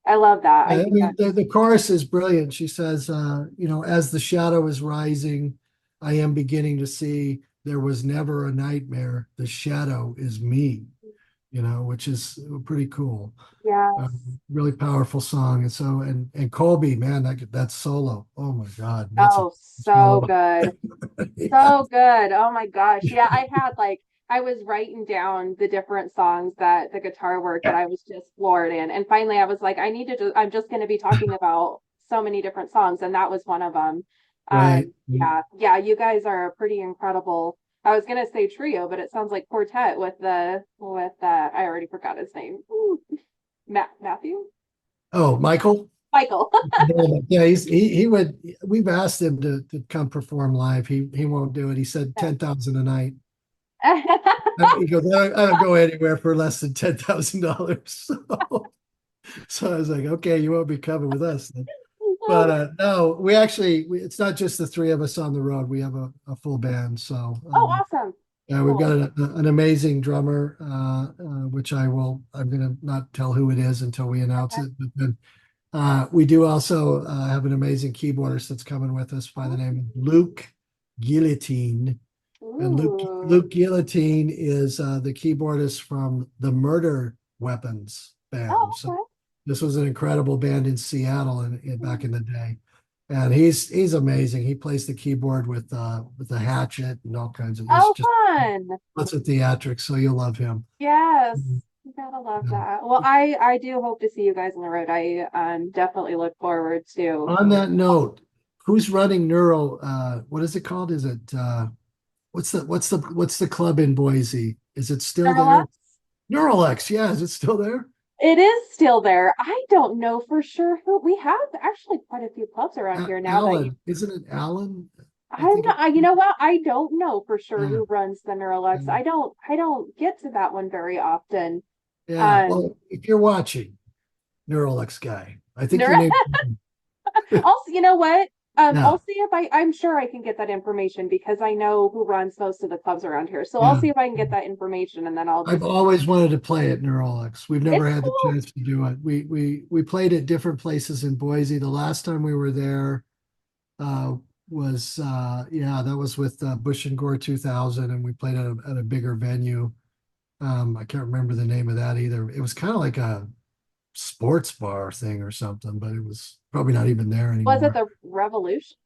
I love that. I I think mean, that's the chorus is brilliant. She says, as the shadow is rising, I am beginning to see there was never a nightmare. The shadow is me, which is pretty cool. yes. Really powerful song. And so, and Colby, man, that solo. Oh my God, that's a Oh, so solo. good. Yeah. So good. Oh my gosh. Yeah, I had like I was writing down the different songs that the guitar work that I was just floored in. And finally I was like, I need to just I'm just going to be talking about so many different songs, and that was one of them. Right. Yeah. Yeah, you guys are a pretty incredible. I was going to say trio, but it sounds like quartet with I already forgot his name. Ooh, Matthew? Oh, Michael. Michael. Yeah, he would. We've asked him to come perform live. He won't do it. He said 10,000 a night. He goes, I don't go anywhere for less than $10,000. So I was like, okay, you won't be coming with us then. But no, it's not just the three of us on the road. We have a full band. So Oh, awesome. yeah, we've got Cool. an amazing drummer, which I'm going to not tell who it is until we announce Okay. it. But then we do also have an amazing keyboardist that's coming with us by the name of Luke Guillotine. And Ooh. Luke Guillotine is the keyboardist from the Murder Weapons band. Oh, So okay. this was an incredible band in Seattle back in the day. And he's amazing. He plays the keyboard with a hatchet and all kinds of it's Oh, just fun. lots of theatrics, so you'll love him. Yes. You gotta love Yeah. that. Well, I do hope to see you guys on the road. I definitely look forward to On that note, who's running Neural? What is it called? Is it what's the club in Boise? Is it still there? Neuralux. Neuralex, yeah, is it still there? It is still there. I don't know for sure who we have actually quite a few clubs around here now that you Alan, isn't it Alan? I I'm think not you know what? I don't know for sure yeah, who runs the Neuralux. yeah, I don't get to that one very often. yeah. Um Well, if you're watching, Neuralex guy, I think your Neura name. Also, you know what? I'll Yeah, see if I'm sure I can get that information because I know who runs most of the clubs around here. So I'll yeah. see if I can get that information, and then I'll I've just, always wanted to play at Neuralex. We've never it's had the cool. chance to do it. We played at different places in Boise. The last time we were there uh, was yeah, that was with Bush and Gore 2000, and we played at a bigger venue. I can't remember the name of that either. It was kind of like a sports bar thing or something, but it was probably not even there Was it anymore. the Revolution?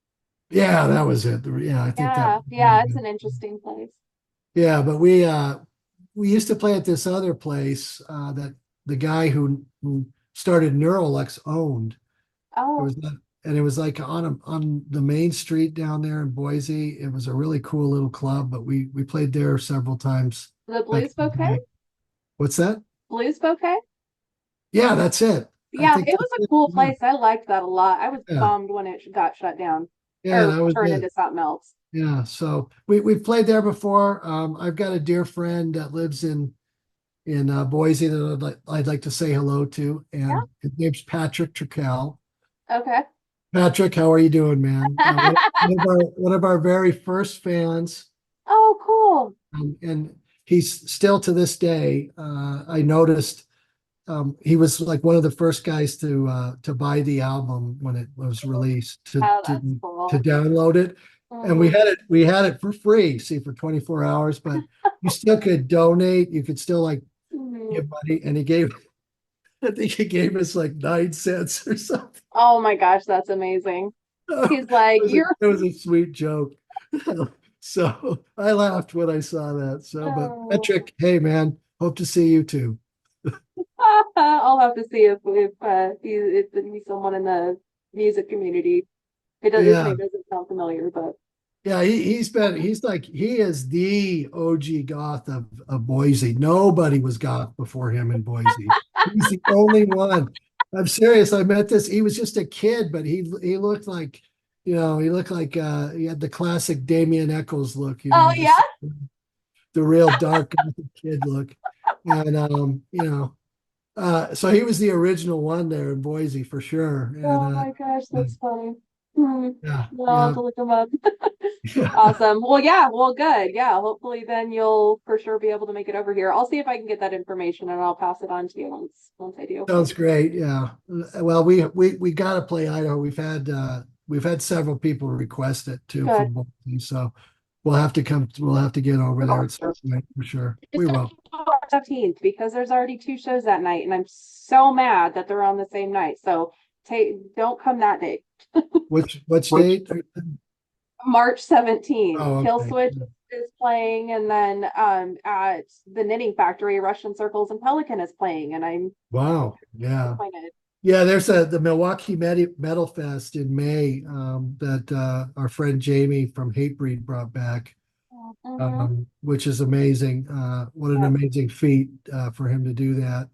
Yeah, that was it. Yeah, I think that Yeah, might yeah, have it's been. an interesting place. Yeah, but we used to play at this other place that the guy who started Neuralex owned. It Oh, was not, and it was like on the main street down there in Boise. It was a really cool little club, but we played there several times the back Blues in the Bouquet? day. What's that? Blues Bouquet? Yeah, that's it. I Yeah, think it was that's a it. cool Yeah, place. I liked that a lot. I was yeah, bummed when it got shut down yeah, or that was turned it. into something else. Yeah, so we've played there before. I've got a dear friend that lives in Boise that I'd like to say hello to, Yeah. and his name's Patrick Trickell. Okay. Patrick, how are you doing, man? One of our very first fans, Oh, cool. and he's still to this day. I noticed he was like one of the first guys to buy the album when it was released to Oh, to that's to cool. download it, and we Mhm. had it for free. See, for 24 hours, but you still could donate. You could still like Mhm. give money, and he gave. I think he gave us like 9 cents or something. Oh my gosh, that's amazing. It He's like, was a, you're it was a sweet joke. So I laughed when I saw that. So, but oh. Patrick, hey man, hope to see you too. I'll have to see if he's someone in the music community. His Yeah, name doesn't sound familiar, but yeah, he is the OG goth of Boise. Nobody was goth before him in Boise. He's the only one. I'm serious. I met this. He was just a kid, but he looked like, he looked like he had the classic Damien Eccles look, oh yeah. just the real dark gothic kid look. And so he was the original one there in Boise for sure. And Oh my gosh, that's funny. Hmm. Yeah, Well, I'll have yeah, to look them up. yeah. Awesome. Well, yeah, well, good. Yeah, hopefully then you'll for sure be able to make it over here. I'll see if I can get that information and I'll pass it on to you once I do. Sounds great. Yeah. Well, we got to play Idaho. We've had several people request it too Good. from Boise, so we'll have to get over there at some point for sure. Just We don't will. do March 17th because there's already two shows that night, and I'm so mad that they're on the same night. So don't come that day. Which date? March 17th, Oh, Kill okay. Switch is playing, and then at the Knitting Factory, Russian Circles and Pelican is playing, and I'm Wow. Yeah. disappointed. Yeah, there's the Milwaukee Metal Fest in May that our friend Jamie from Hatebreed brought back, Mm-hmm. which is amazing. What an Yep. amazing feat for him to do that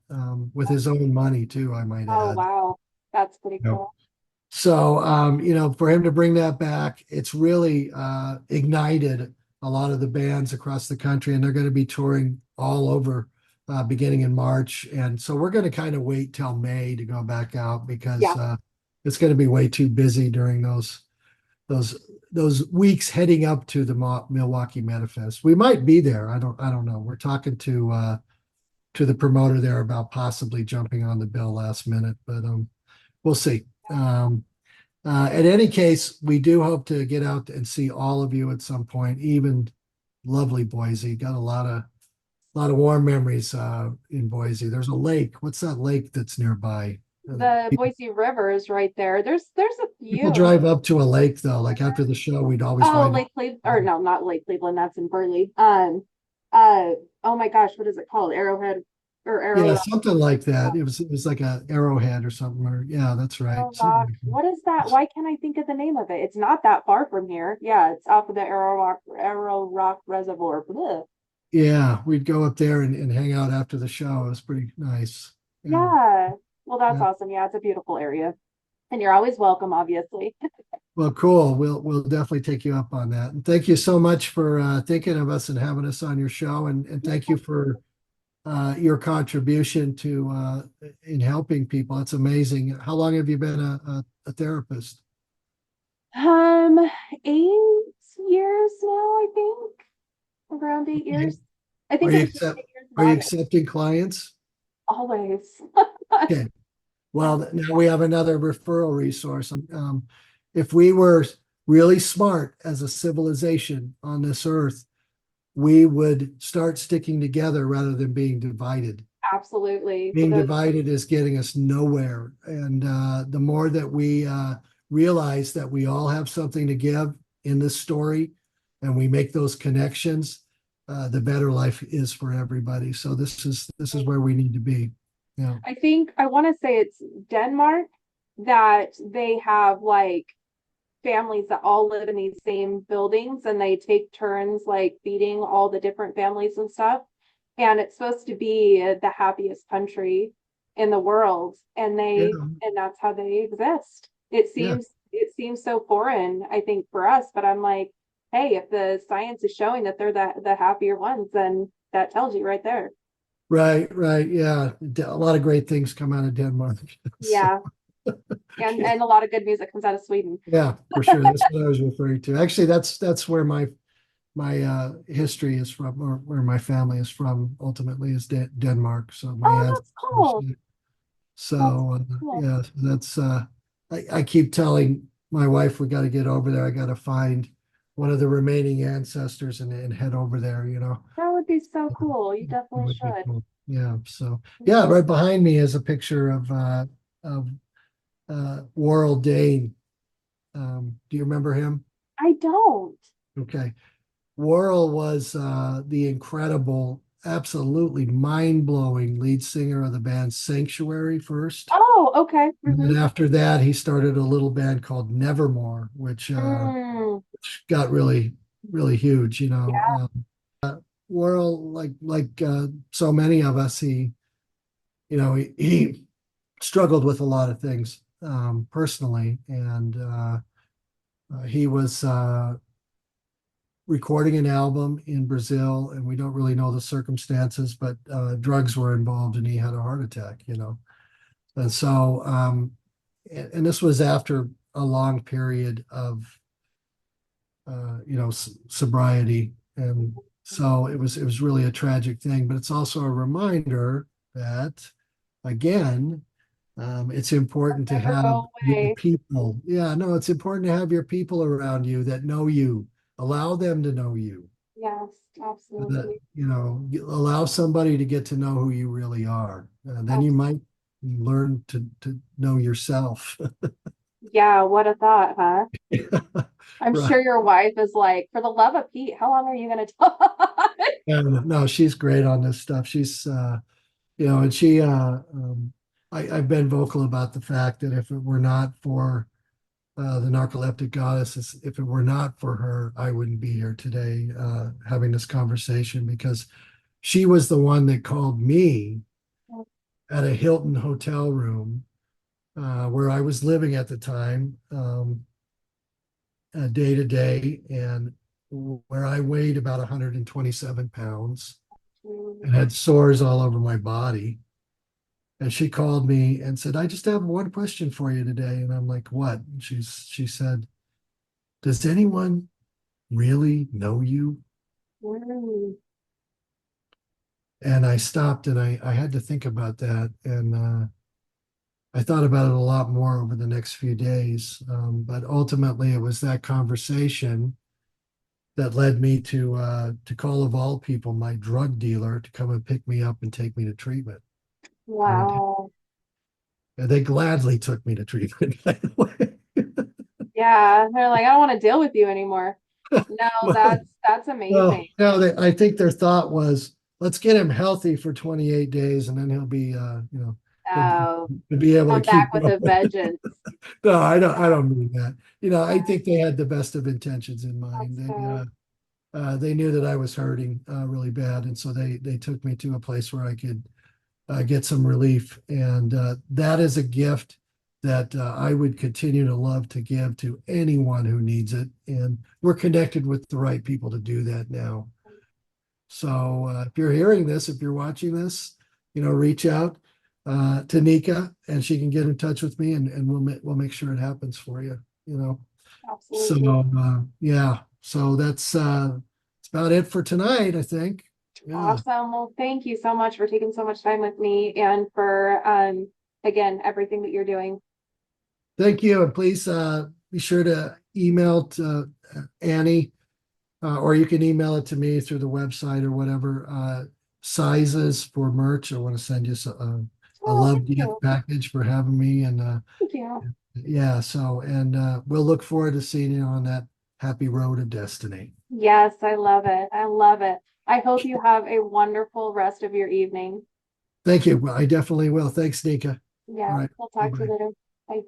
with his own money too, I might Oh add. wow, that's pretty Yep. cool. So, for him to bring that back, it's really ignited a lot of the bands across the country, and they're going to be touring all over beginning in March. And so we're going to kind of wait till May to go back out because Yeah, it's going to be way too busy during those weeks heading up to the Milwaukee Metafest. We might be there. I don't know. We're talking to the promoter there about possibly jumping on the bill last minute, but we'll see. In any case, we do hope to get out and see all of you at some point, even lovely Boise. Got a lot of warm memories in Boise. There's a lake. What's that lake that's nearby? the Boise River is right there. There's a People few. drive up to a lake though. Like after the show, we'd always Oh, wind up. Lake Cleveland, or no, not Lake Cleveland. That's in Burley. Oh my gosh, what is it called? Arrowhead or Arrow Yeah, Rock? something like that. It was like a arrowhead or something. Or yeah, that's right. Arrow Something Rock. like that. What is that? Why can't I think of the name of it? It's not that far from here. Yeah, it's off of the Arrow Rock Reservoir. Bleh. Yeah, we'd go up there and hang out after the show. It was pretty nice. Yeah. Yeah. Well, that's Yeah. awesome. Yeah, it's a beautiful area. And you're always welcome, obviously. Well, cool. We'll definitely take you up on that. And thank you so much for thinking of us and having us on your show. And thank you for your contribution to in helping people. It's amazing. How long have you been a therapist? Um, 8 years now, I think. Around 8 years. I Are think it you was just accept 8 years in are you August. accepting clients? Always. Okay. Well, now we have another referral resource. If we were really smart as a civilization on this earth, we would start sticking together rather than being divided. Absolutely. For Being those, divided is getting us nowhere. And the more that we realize that we all have something to give in this story and we make those connections, the better life is for everybody. So this is where we need to be. Yeah. I think I want to say it's Denmark that they have like families that all live in these same buildings and they take turns like feeding all the different families and stuff. And it's supposed to be the happiest country in the world. Yeah. And that's how they exist. Yeah. It seems so foreign, I think, for us, but I'm like, hey, if the science is showing that they're the happier ones, then that tells you right there. Right, right. Yeah. A lot of great things come out of Denmark. So, Yeah. And a lot of good music comes out of Sweden. yeah, for sure. That's what I was referring to. Actually, that's where my history is from, or where my family is from. Ultimately, is Denmark. So my Oh, that's ancestors. cool. That's So cool. yeah, that's I keep telling my wife we got to get over there. I got to find one of the remaining ancestors and head over there. That would be so cool. You It definitely would be should. cool. Yeah. So yeah, right behind me is a picture of Worrell Dane. Do you remember him? I don't. Okay. Worrell was the incredible, absolutely mind-blowing lead singer of the band Sanctuary first. Oh, okay. And then after that, he started a little band called Nevermore, which Mm, got really, really huge. yeah, Worrell, like so many of us, he struggled with a lot of things personally, and he was recording an album in Brazil, and we don't really know the circumstances, but drugs were involved, and he had a heart attack. And so, and this was after a long period of sobriety. And so it was really a tragic thing, but it's also a reminder that, again, it's important to Never have go your away. people. Yeah, no, it's important to have your people around you that know you. Allow them to know you. Yes, That, absolutely. allow somebody to get to know who you really are. Then you might learn to know yourself. Yeah, what a thought, huh? I'm Right. sure your wife is like, for the love of Pete, how long are you gonna talk? And no, she's great on this stuff. She's and she I've been vocal about the fact that if it were not for the narcoleptic goddess, if it were not for her, I wouldn't be here today having this conversation, because she was the one that called me at a Hilton hotel room where I was living at the time, day to day, and where I weighed about 127 pounds and had sores all over my body. And she called me and said, "I just have one question for you today." And I'm like, "What?" And she said, "Does anyone really know you?" Mm. And I stopped and I had to think about that. And I thought about it a lot more over the next few days. But ultimately, it was that conversation that led me to call, of all people, my drug dealer to come and pick me up and take me to treatment. And they did. Wow. And they gladly took me to treatment, by the way. Yeah, they're like, I don't want to deal with you anymore. No, Well, that's well, amazing. no, I think their thought was, let's get him healthy for 28 days, and then he'll be, Oh, he'll be able to come back keep with a going. vengeance. No, I Yeah, don't mean that. I think they had the best of intentions in mind. that's good. They knew that I was hurting really bad, and so they took me to a place where I could get some relief. And that is a gift that I would continue to love to give to anyone who needs it. And we're connected with the right people to do that now. So if you're hearing this, if you're watching this, reach out to Nika, and she can get in touch with me, and we'll make sure it happens for you. So Absolutely. yeah, so that's about it for tonight, I think. Yeah. Awesome. Well, thank you so much for taking so much time with me and for again, everything that you're doing. Thank you. And please be sure to email to Annie, or you can email it to me through the website or whatever. Sizes for merch. I want to send you a Oh, love thank gift you. package for having me. And Thank you. yeah, so, and we'll look forward to seeing you on that happy road of destiny. Yes, I love it. I love it. I hope you have a wonderful rest of your evening. Thank you. I definitely will. Thanks, Nika. All Yeah, right. we'll Bye talk to you bye. later. Bye.